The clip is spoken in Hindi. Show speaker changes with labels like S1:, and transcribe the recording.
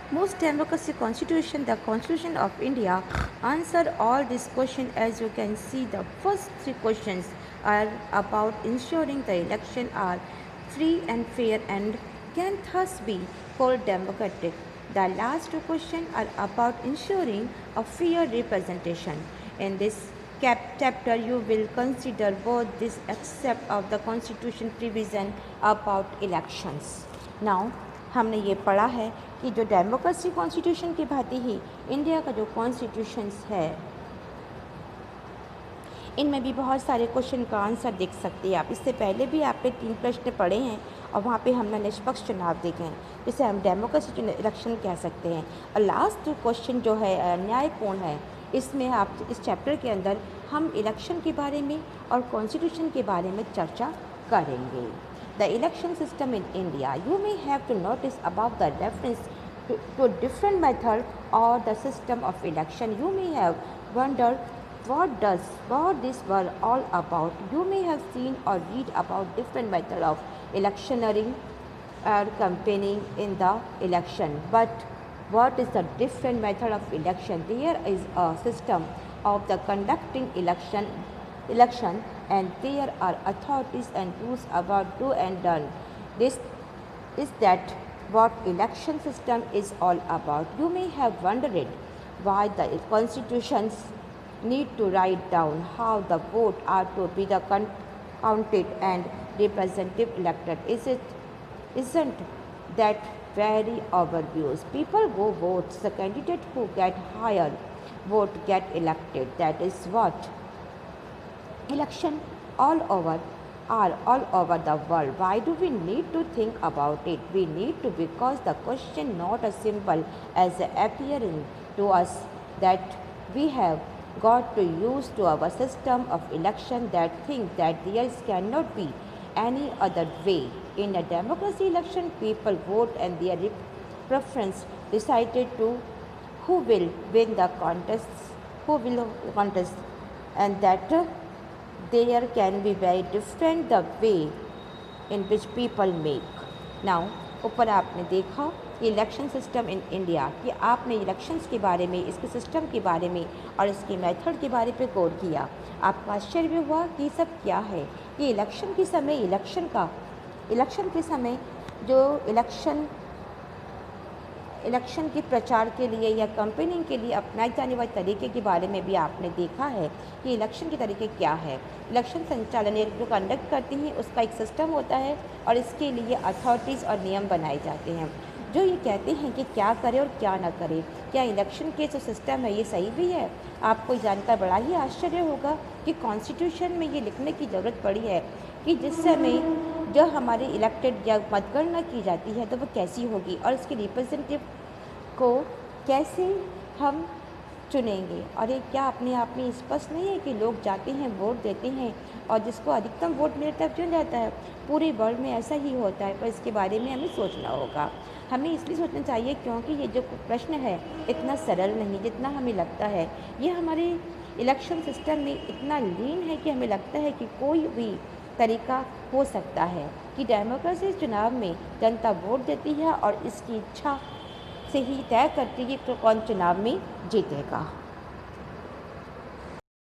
S1: Most democracy constitution, the Constitution of India, answer all these questions. As you can see, the first three questions are about ensuring the election are free and fair and can thus be called democratic. The last two questions are about ensuring a fair representation. In this chapter, you will consider both this aspect of the constitution provision about elections. Now, हमने ये पढ़ा है कि जो डेमोक्रेसी कॉन्स्टिट्यूशन की भांति ही इंडिया का जो कॉन्स्टिट्यूशंस है इनमें भी बहुत सारे क्वेश्चन का आंसर देख सकते हैं आप। इससे पहले भी आपने 3 प्रश्न पढ़े हैं और वहाँ पे हमने निष्पक्ष चुनाव देखे हैं, जिसे हम डेमोक्रेसी इलेक्शन कह सकते हैं। और लास्ट क्वेश्चन जो है न्यायपूर्ण है, इसमें आप इस चैप्टर के अंदर हम इलेक्शन के बारे में और कॉन्स्टिट्यूशन के बारे में चर्चा करेंगे। The election system in India, you may have to notice above the reference to a different method or the system of election. You may have wondered what this were all about. You may have seen or read about different method of electioneering or campaigning in the election. But what is the different method of election? There is a system of the conducting election and there are authorities and rules about do and done. This is that what election system is all about. You may have wondered why the constitutions need to write down how the vote are to be the counted and representative elected. Isn't that very obvious? People go vote. The candidate who get higher vote get elected. That is what election all over the world. Why do we need to think about it? We need to because the question not as simple as appearing to us that we have got to use to our system of election that think that there cannot be any other way. In a democracy election, people vote and their preference decided to who will win the contest, and that there can be very different the way in which people make. Now, ऊपर आपने देखा कि इलेक्शन सिस्टम इन इंडिया कि आपने इलेक्शंस के बारे में, इसके सिस्टम के बारे में और इसके मेथड के बारे में गौर किया। आपको आश्चर्य हुआ कि ये सब क्या है। कि इलेक्शन के समय इलेक्शन के समय जो इलेक्शन के प्रचार के लिए या कैंपेनिंग के लिए अपनाए जाने वाले तरीके के बारे में भी आपने देखा है कि इलेक्शन के तरीके क्या है। इलेक्शन संचालन जो कंडक्ट करती हैं उसका एक सिस्टम होता है और इसके लिए अथॉरिटीज़ और नियम बनाए जाते हैं जो ये कहते हैं कि क्या करें और क्या ना करें। क्या इलेक्शन के जो सिस्टम है ये सही भी है? आपको जानकर बड़ा ही आश्चर्य होगा कि कॉन्स्टिट्यूशन में ये लिखने की ज़रूरत पड़ी है कि जिस समय जो हमारी इलेक्टेड या मतगणना की जाती है तो वो कैसी होगी और इसके रिप्रेजेंटेटिव को कैसे हम चुनेंगे। और ये क्या अपने आप में स्पष्ट नहीं है कि लोग जाते हैं वोट देते हैं और जिसको अधिकतम वोट मिलता है चुन जाता है। पूरे वर्ल्ड में ऐसा ही होता है, पर इसके बारे में हमें सोचना होगा। हमें इसलिए सोचना चाहिए क्योंकि ये जो प्रश्न है इतना सरल नहीं जितना हमें लगता है। ये हमारे इलेक्शन सिस्टम में इतना लीन है कि हमें लगता है कि कोई भी तरीका हो सकता है कि डेमोक्रेसी चुनाव में जनता वोट देती है और इसकी इच्छा से ही तय करती है कि कौन चुनाव में जीतेगा।